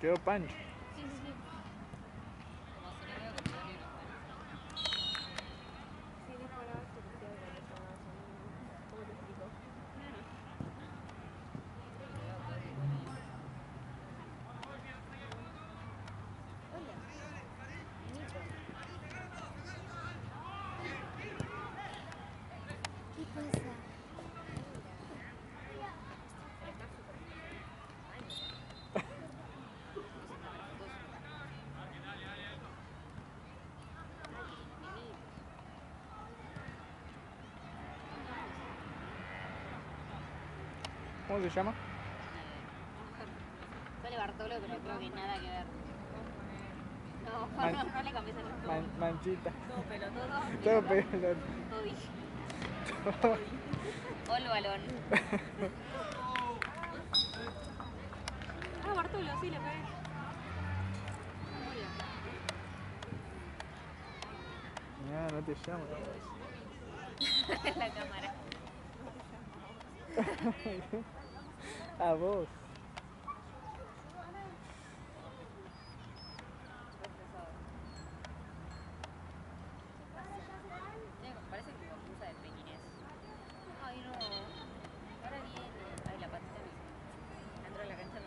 quedó pancho. Sí, sí, sí. Como si no veo que te duele los Sí, dijo la vez que te quedó con esa sonrisa. ¿Cómo te explico? Hola. Nico. ¿Qué pasa? Pero está súper mancha. Ay, chiquitinitos. ¿Cómo se llama? Sale Bartolo, pero creo que nada que ver. No, Man- no le cambies el nombre. Manchita. Todo pelotudo. Todo pelón. Todi. Ol balón. Ah, Bartolo, sí, le pegué. No, no te llamo. La cámara. A vos. Parece que me confusa de pequinés. Ay, no. Ahora viene. Ay, la patita me... Entró en la cancha.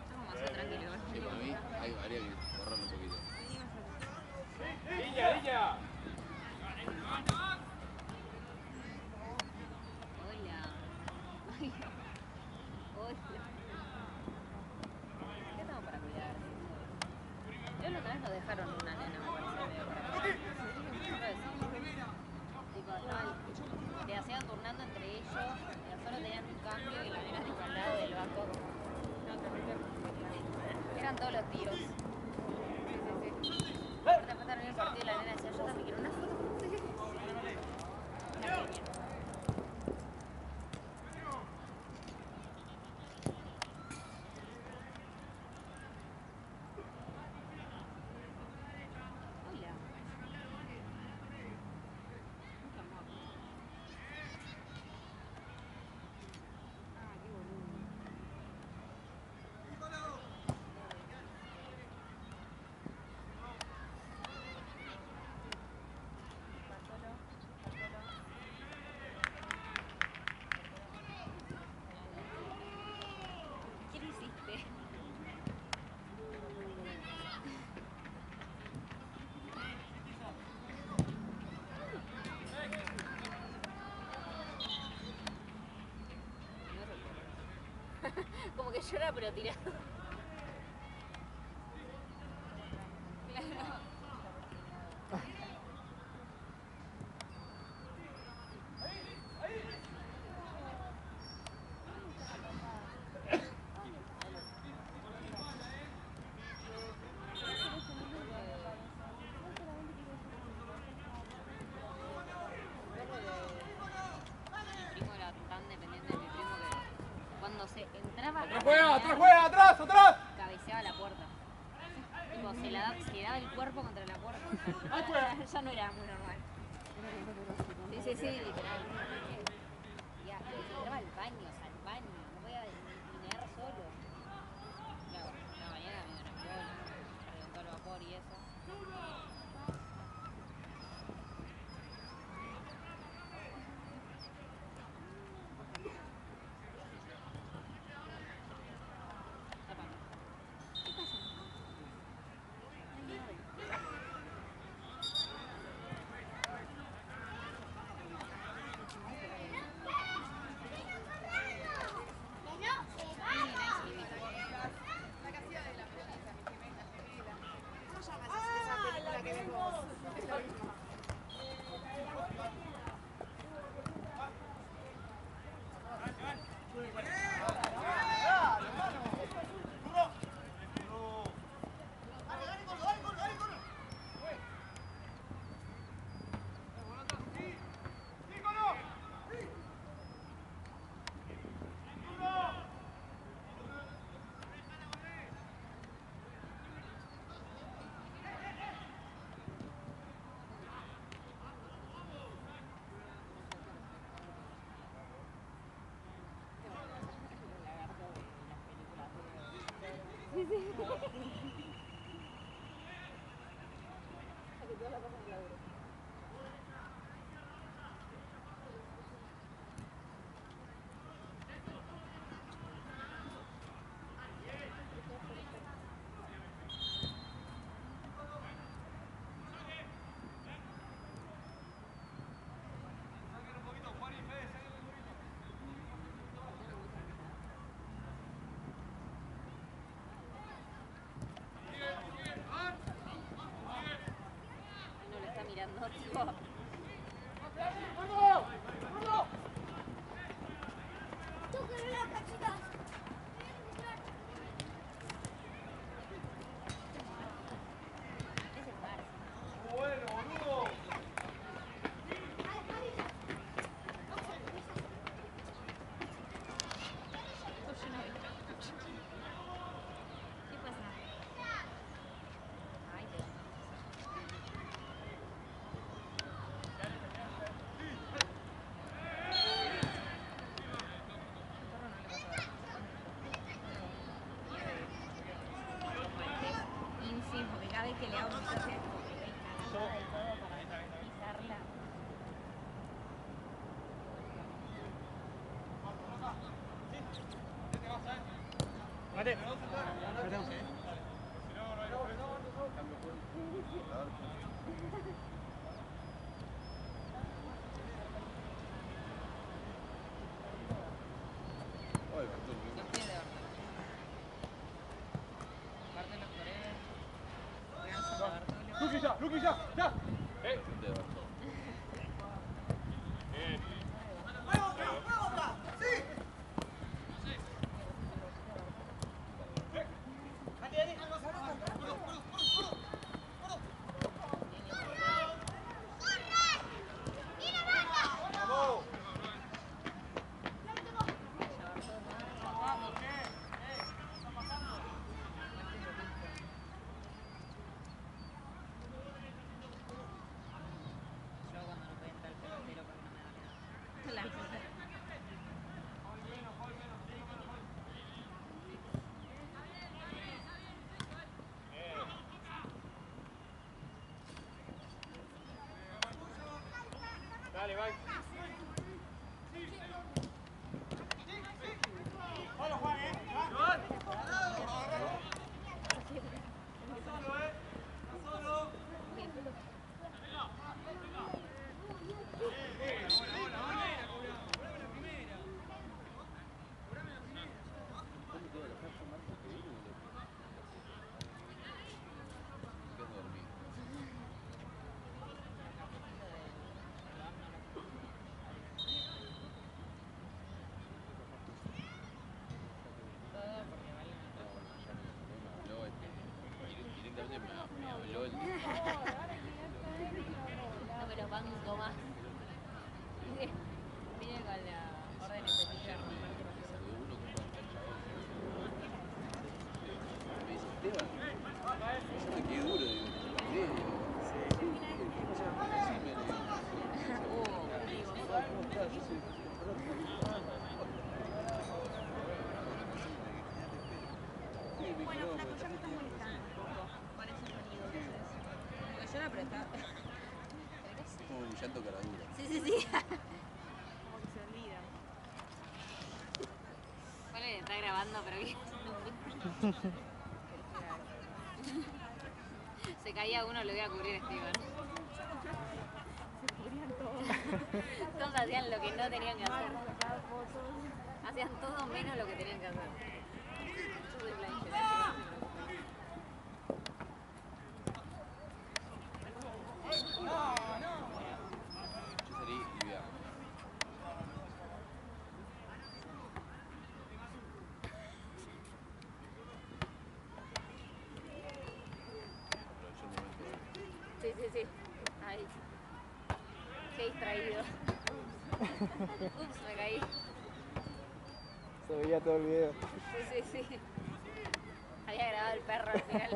Estamos más tranquilos. Sí, para mí habría que borrarlo un poquito. ¡Niña, niña! Hola. Ay. Hola. ¿Qué estamos para cuidar? Yo la otra vez nos dejaron una nena, me parece, medio para tipo, no, te hacían turnando entre ellos, solo tenían un cambio y la nena tipo al lado del banco como... Eran todos los tíos. Sí, sí, sí. Aparte después terminó el partido y la nena decía, yo también quiero una foto con ustedes. Una genia. Hola. Mucho amor. Ah, qué boludo. Bartolo, Bartolo. ¿Qué le hiciste? Como que llora pero tirado. Claro. Mi primo era tan dependiente de mi primo que cuando se entraba ¡Atrás juega! ¡Atrás, atrás! cabeceaba la puerta. Tipo, se daba el cuerpo contra la puerta. ¡Ahí juega! Ya no era muy normal. Sí, sí, sí, literal. Y se entraba al baño, o sea, al baño. No podía ni mear solo. Claro, la mañana me dio una embolia, reventó el vapor y eso. ¿Qué pasa? Sí, sí. A que todas la pasan en la dura. No lo está mirando, tipo. Es el Barça. Bueno, boludo. ¿Qué pasa? Ay, Dios. Sí, porque cada vez que le hago un mensaje como que estoy cansada de todo para pisarla. Mate. Ay, Bartolo, Los pies de Bartolo. Bartolo Forever. Ganso de Bartolo. Luqui ya, ya. de Bartolo. Yo cuando no puede entrar el pelotero porque no me da nada. La puta. Dale, vai. Hola, Juan, ¿Qué has dormido? Todo porque vale una No, cosa. ya me habló, directamente me habló el... No me lo banco más. Viene con la orden específica. Me saludó uno que fue hasta el chabón. Me dice, Esteban, yo te quedé duro, digo, te miré, digo. Sí, me le digo. Bueno, flaco, ya me estás molestando un poco con ese sonido que haces. Porque yo la prestaba. Como un llanto caradura. Sí, sí, sí. Como que se olvida. Vale, está grabando, pero bien. Se caía uno, lo voy a cubrir, Esteban. Se cubrían todos. Todos hacían lo que no tenían que hacer. Sacaban fotos. Hacían todo menos lo que tenían que hacer. Yo soy Blanche, Yo salí y vea. Aprovechó el momento. Sí, sí, sí. Ahí. Qué distraído. Ups, me caí. Se veía todo el video. Sí, sí, sí. Había grabado el perro al final. Si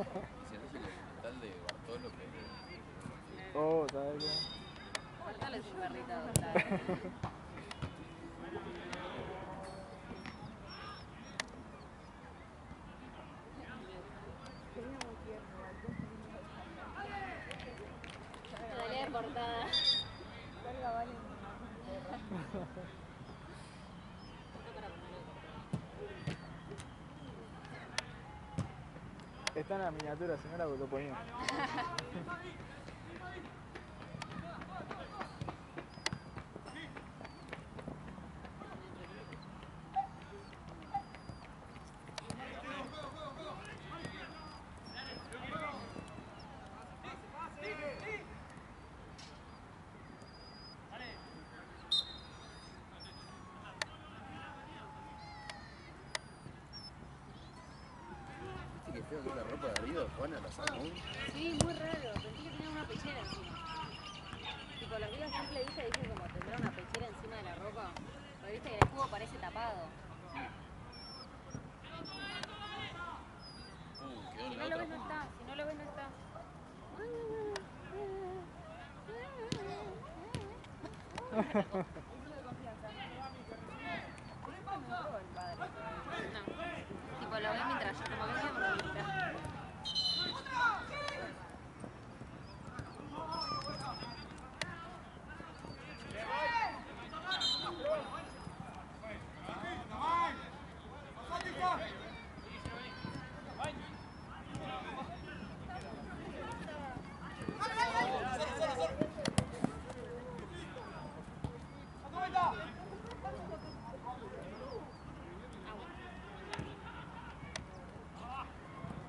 haces el documental de Bartolo, que Oh, ¿sabes qué? Bartolo es un perrito adoptado. cortada. Salga, vale. Está en la miniatura, si no la lo ponía. ¿Viste que feo que es la ropa de arriba, Juana, la sacó? Sí, muy raro. Pensé que tenía una pechera encima. Tipo, los videos a simple vista dicen como tendrá una pechera encima de la ropa. Pero viste que el escudo parece tapado. Quedó Si en no la lo otra. ves, no está. Si no lo ves, no está. No. Tipo, lo ves mientras yo como venía, me lo grita.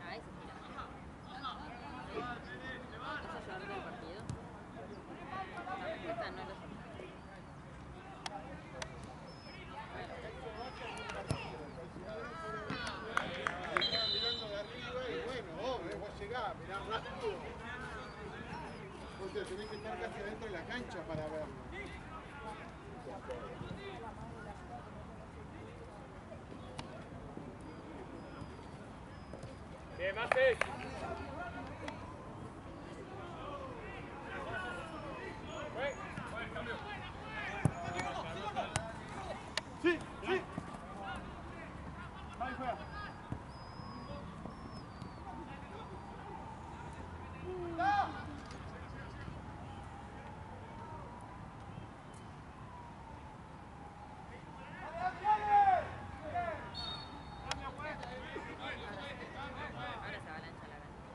Ahí se tira. ¿Eso llevarte al partido? La respuesta no lo sé. Estaba mirando de arriba y bueno, vos llegás, mirá rápido. Vos te tenés que estar casi adentro de la cancha para verlo. Bien, Masi. Sí, sí. Ahí juega. Ahora se avalancha la cancha.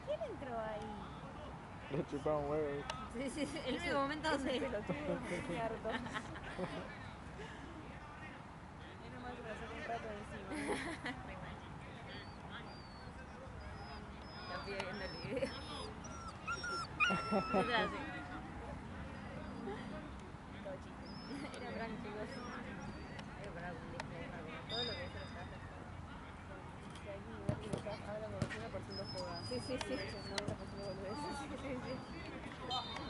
¿Quién entró ahí? Le chupaba un huevo. Sí, sí, sí. El único momento donde... Pelotudo, muy harto. Menos mal que me saqué un rato de encima. La piba viendo el video. ¿Qué tal así? Todo chiste. Era prank, chicos. Hay que parar con display, con todo lo que se los traje. Si hay que ver que los hablan con 1% joda. Sí, sí, sí. Y el 90% boludeces. Sí, sí, sí.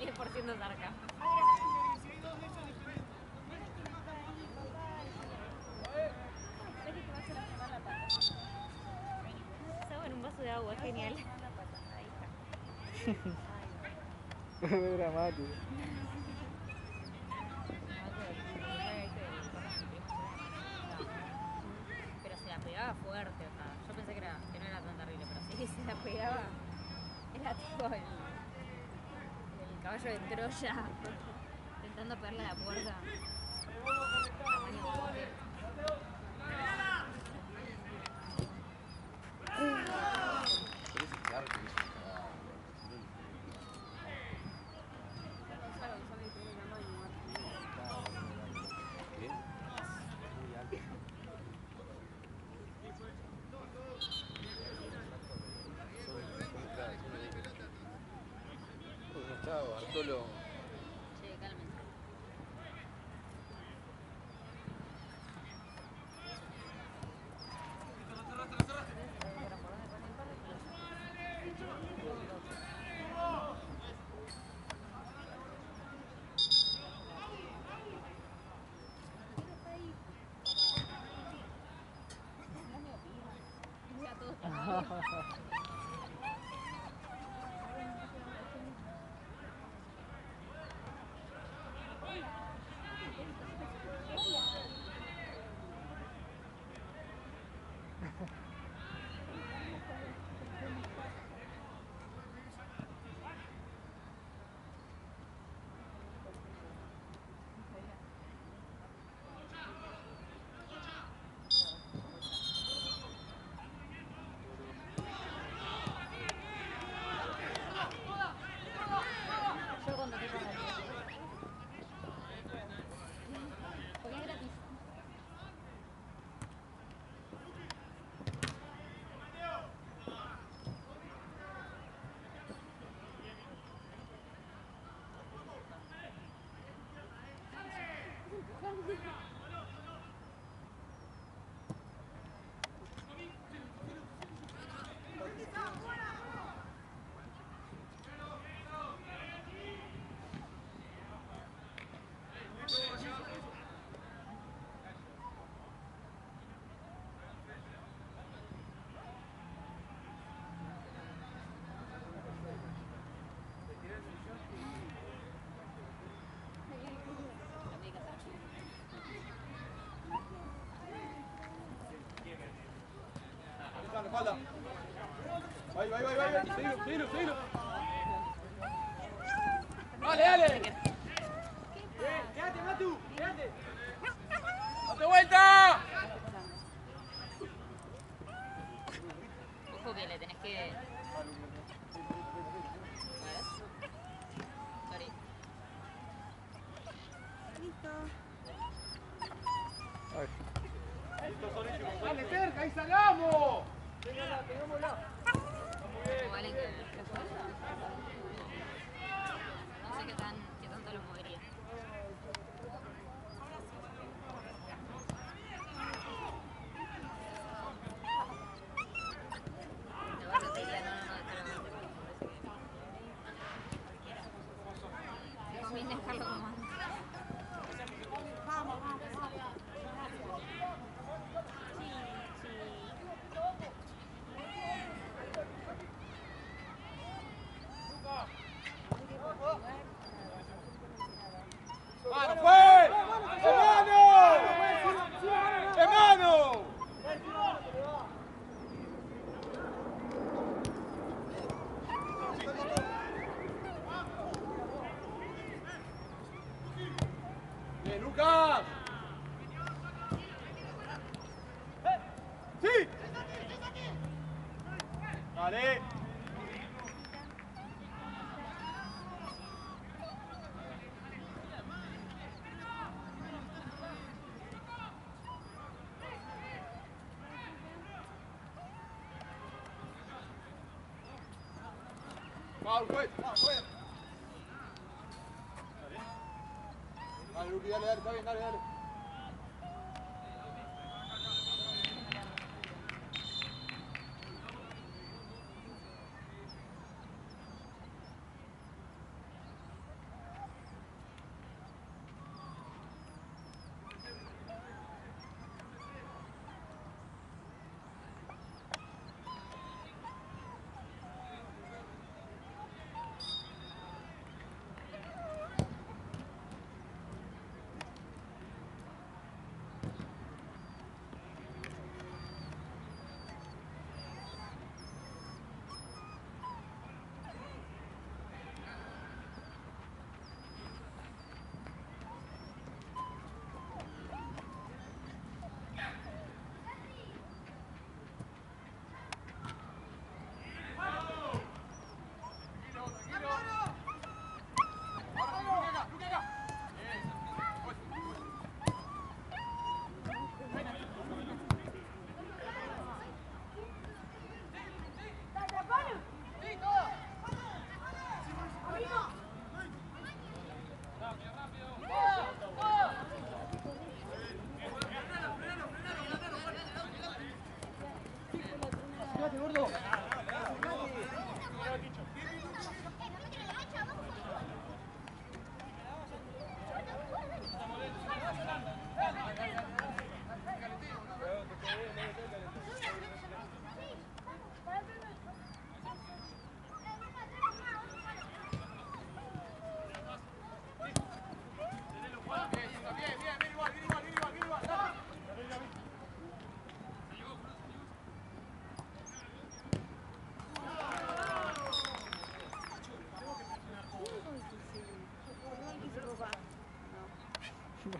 10% zarca. Feli que va a hacer quemar la pata. Es agua en un vaso de agua, es genial. Quemar la pata. Ahí está. Ay, no. Es dramático. Pero se la pegaba fuerte, o sea, yo pensé que no era tan terrible, pero sí se la pegaba. Era tipo el caballo de Troya intentando pegarle a la puerta. Tamaño bote. Pero ese claro que es un cagado. Gonzalo tiene una mano igual. ¿Qué? Muy alto. Son cracks, son de- Uy, no está Bartolo. Che, cálmense. Ya todos Espalda. Vai. Seguilo. Dale. Quédate, Matu. Quédate. ¡Date vuelta! Ojo que le tenés que... ¿Ves? Sorry. Listo. ¡Dale, cerca! ¡Ahí salgamos! ¿Cómo vale que no sé qué tanto lo movería. La barra te diría, no, conviene dejarlo como antes. Vamos. ¡Mano, fue! ¡Hermano! ¡Bien, Lucas! ¡Sí! ¡Dale! Foul, juez. Dale, Luqui, dale, está bien, dale.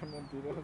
Mentiroso.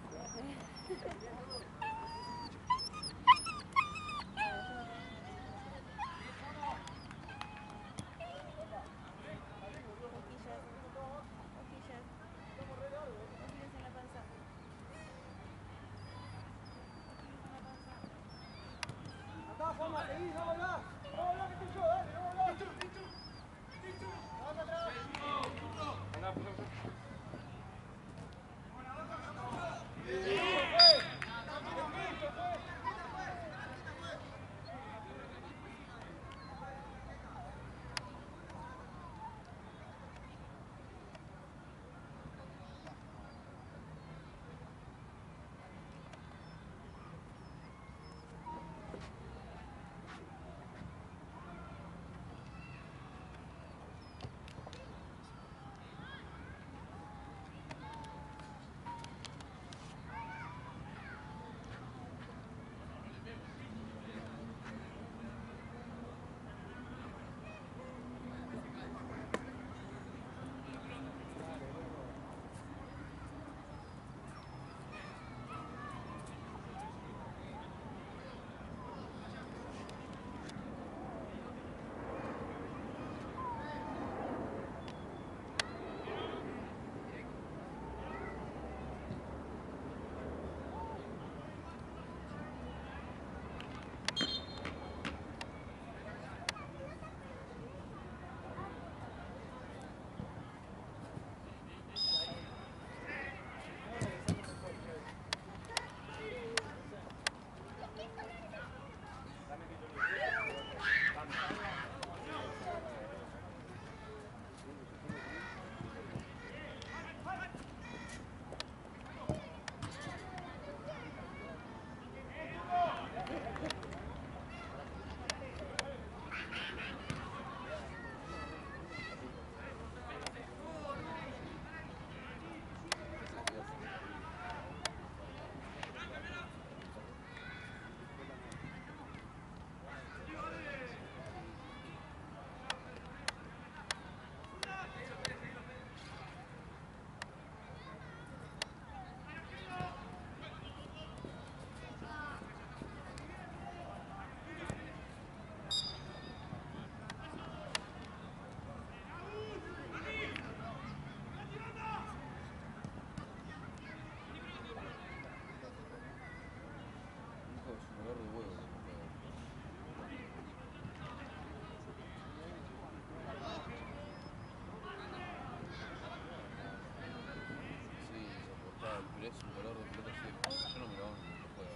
pateador de pelota siempre. Yo no me lo hago en el juego.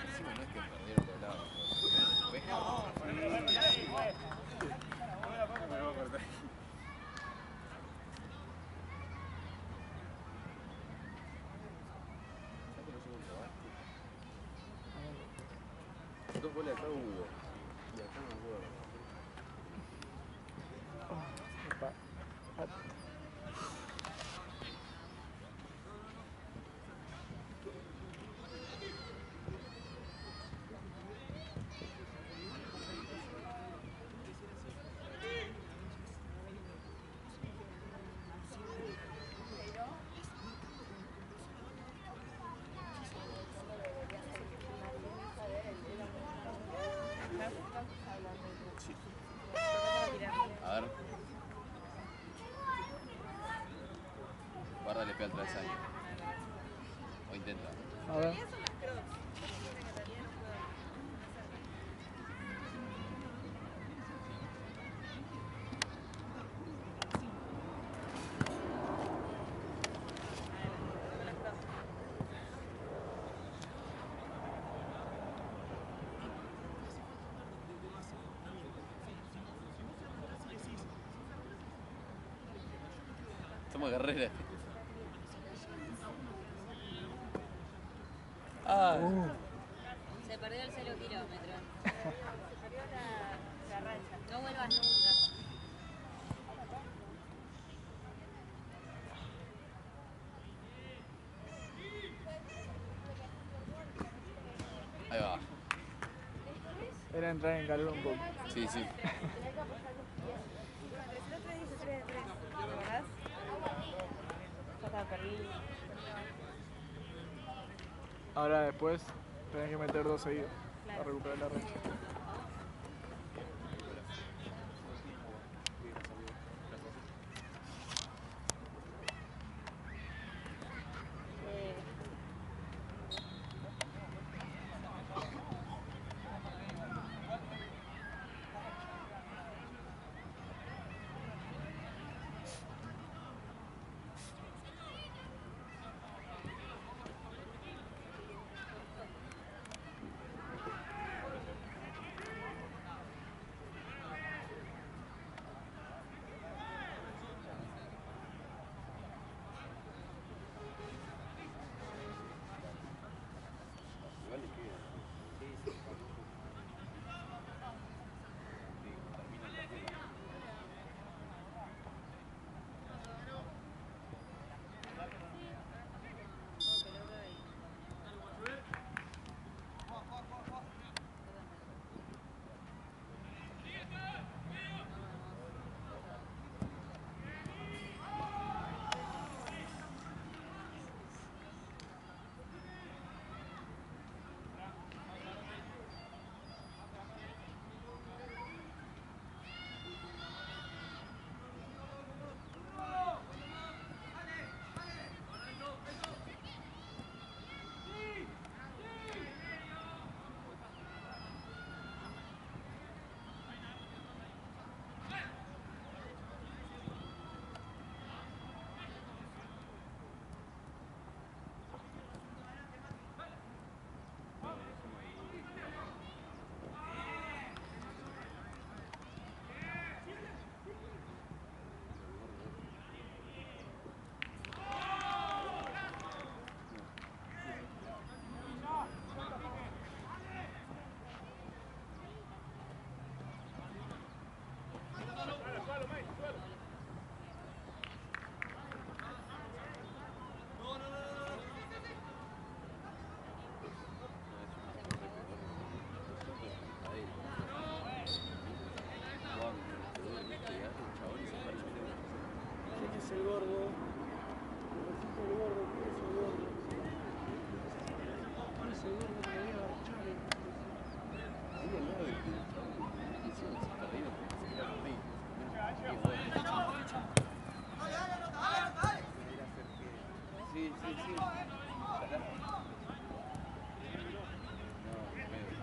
Encima no es que perdieron por el lado. Me voy a cortar. Dos goles acá hubo. Y acá no hubo. Epa. A ver. Guarda, le pega el travesaño. O intenta. A ver. Toma carrera. Ah. Se perdió el 0 kilómetro. Se perdió la rancha. No vuelvas nunca. Ahí va. Era entrar en calor un poco. Sí, sí. El otro día hice 3 de 3. ¿Te acordás? Yo estaba perdido. Ahora después tenés que meter 2 seguidos para recuperar la racha. Igual le queda. ¿Quién es el gordo? Necesito el gordo, ¿quién es el gordo? ¿Quién es el gordo que me viene a garchar? Ahí al lado del chabón. Y encima se está riendo porque se queda conmigo. Sí, sí, sí. Ojalá. No, medio.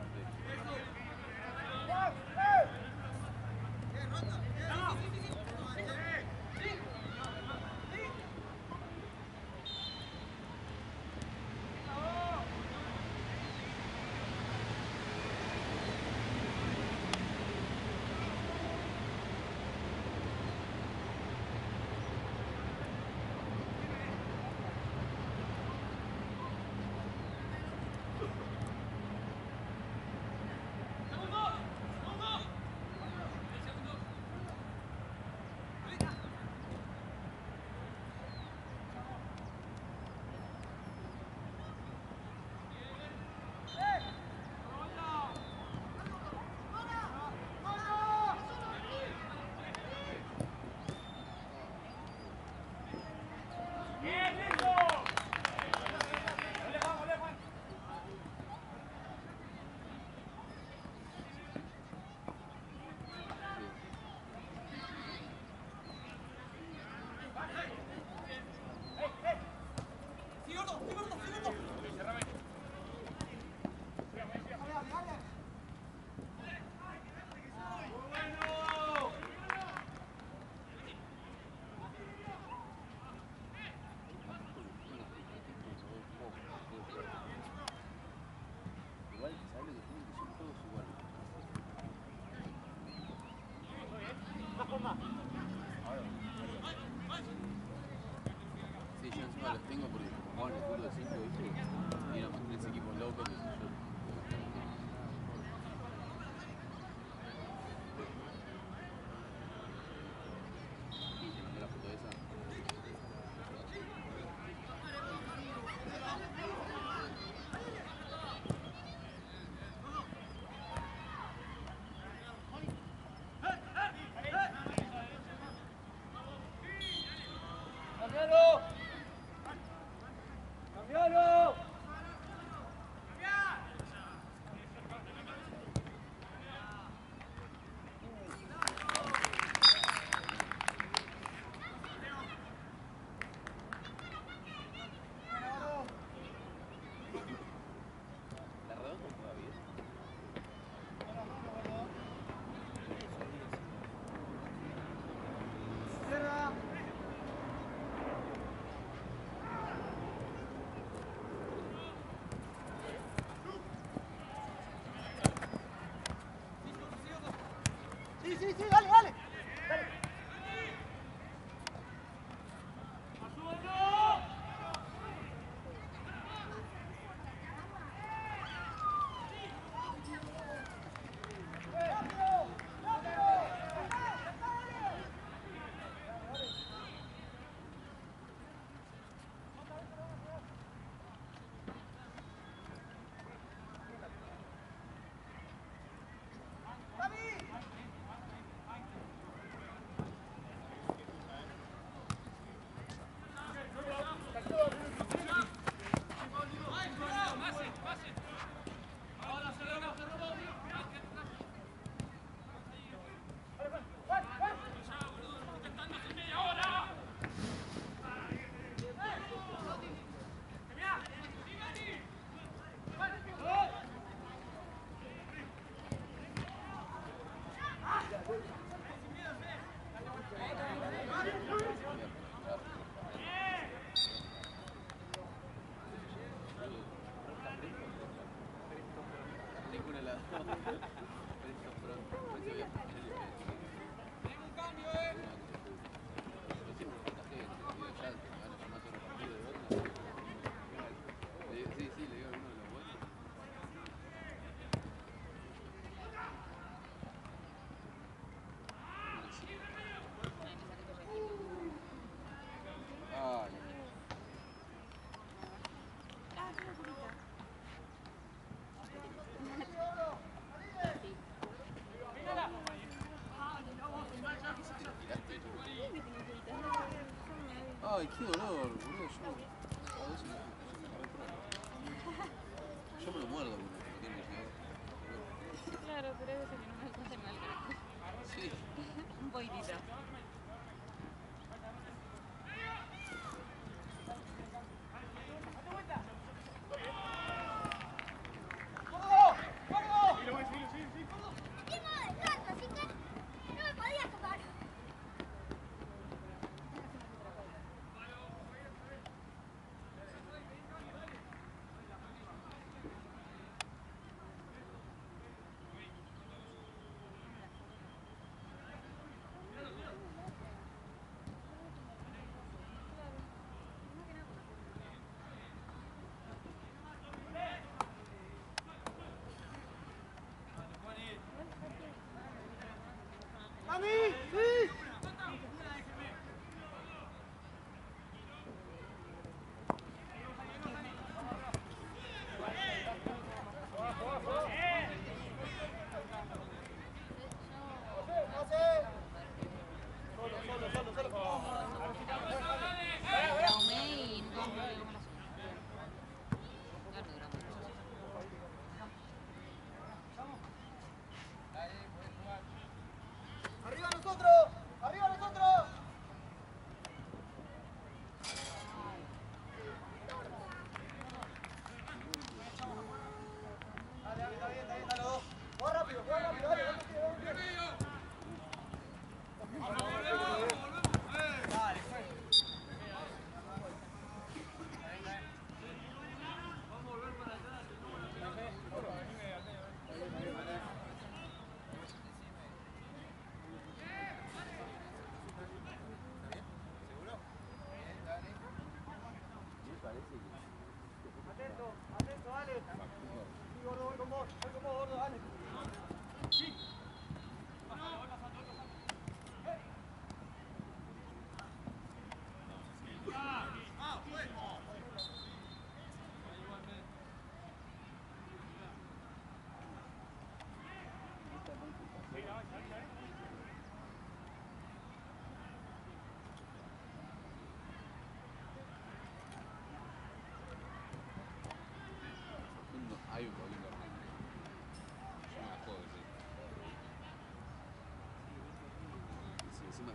jugaban el fútbol de 5, ¿viste? Y éramos 3 equipos locos, qué sé yo. ¿Te mandé la foto esa? ¿La redonda juega bien? Ninguna de las dos. Prensa pronto. Prensa voy a poner el ¡tengo un cambio, Recién me contacté en el video chat que me van a llamar sobre el partido de Boca. Sí, le digo a uno de los buenos. Ay, ay, qué dolor, boludo. Yo a veces yo me lo muerdo cuando me tiene que Claro, pero hay veces que no me hacen mal. sí. Un poquitito.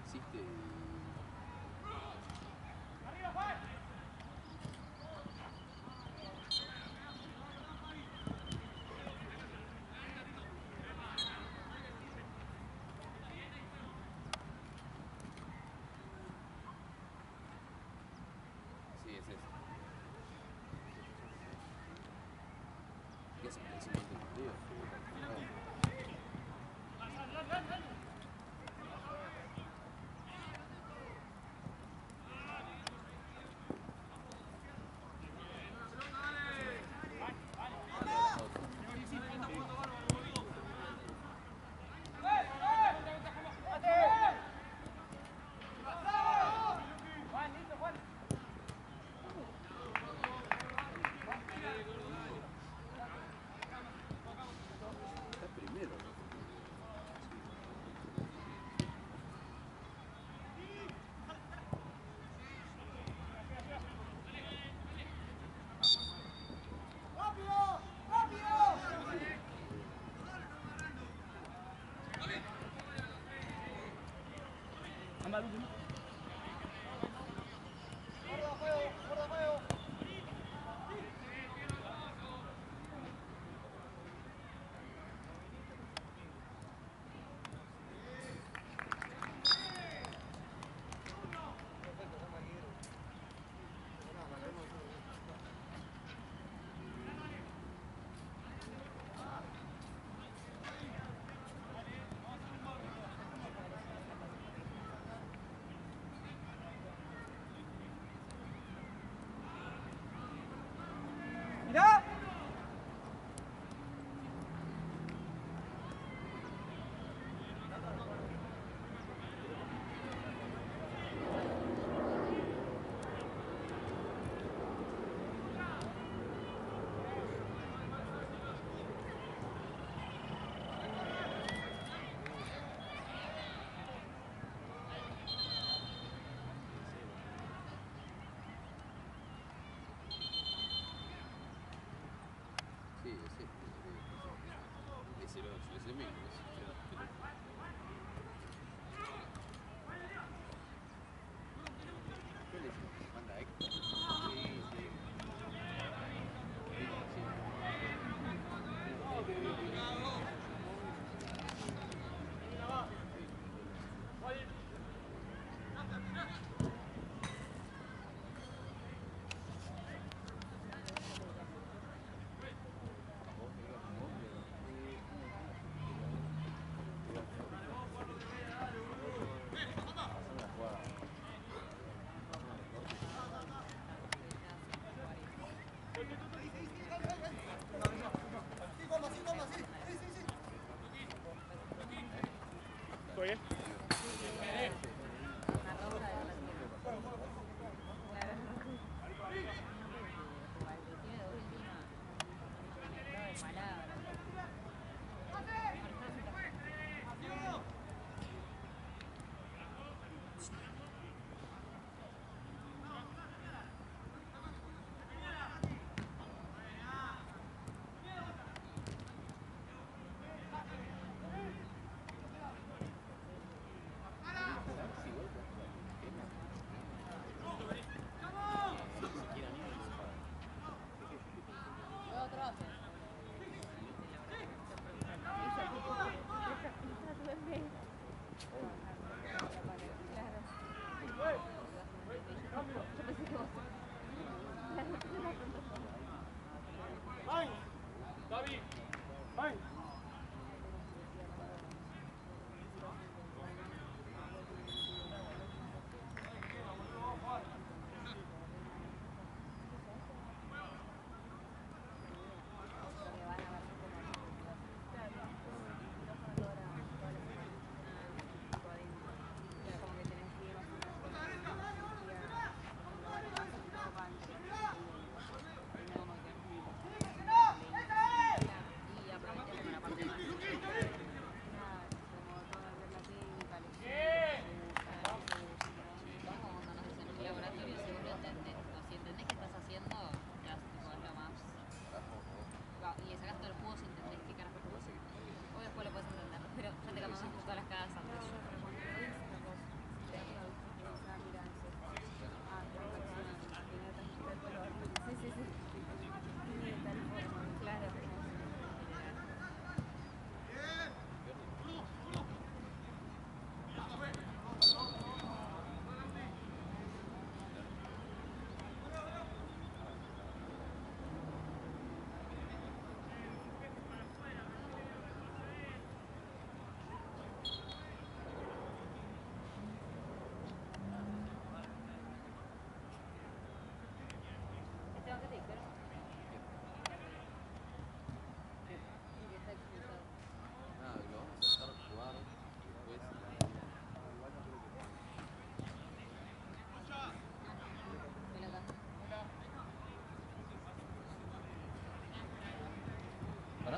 existe y... Sí, es eso. ¿Qué hace? ¿Me dice cuánto partido? Está primero, ¿no? Sí, es el 8, es el mismo. ¿Qué le dice? Manda Héctor. Sí, sí. ¿Todo bien? Una roja de la tierra. Claro. Tiene doble encima. No, de palabra. Otro hace. David, ¡ay! Y aprovechar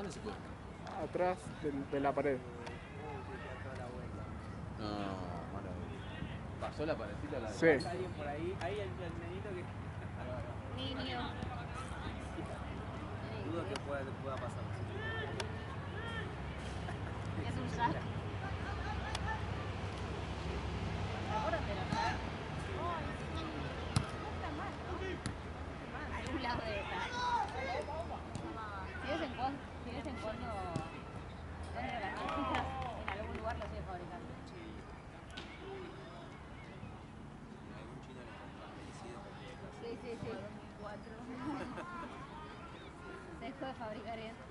dónde se fue? Atrás de la pared. No, mano. ¿Pasó la parecita a la de Sí. Alguien por ahí, ahí el nenito que Niño. dudo que pueda pasar. Es un saco. ¿Se acuerdan de los sacos? Algún lado debe estar. Si de vez en cuando encuentro las cajitas en algún lugar las estoy fabricando. Algún chino le fallecido. Sí. 2004. Se dejó de fabricar eso.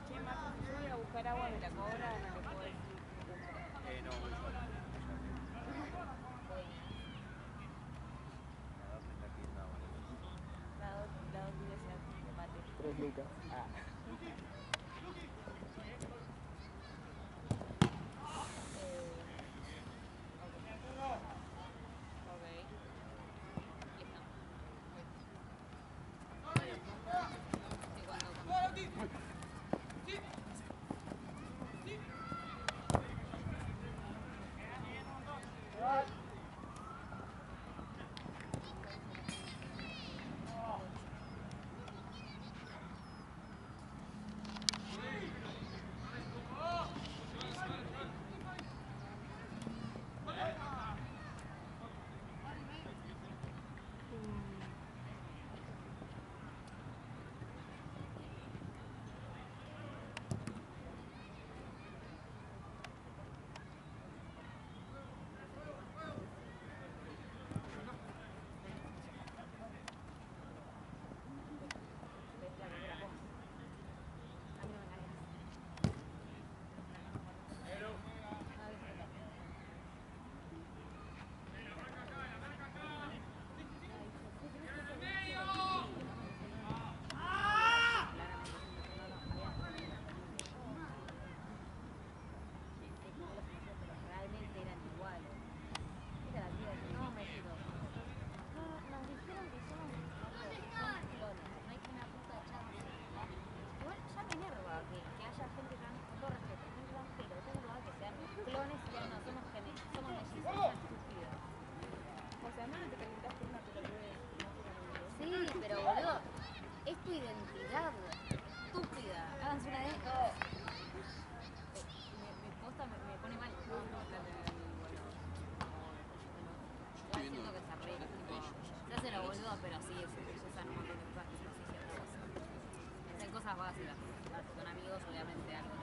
Che, Marcos, yo voy a buscar agua de la cobra, no le puedo decir. No, voy yo. La dos tiene sed de mate. 3 lucas. cosas básicas. Si son amigos, obviamente algo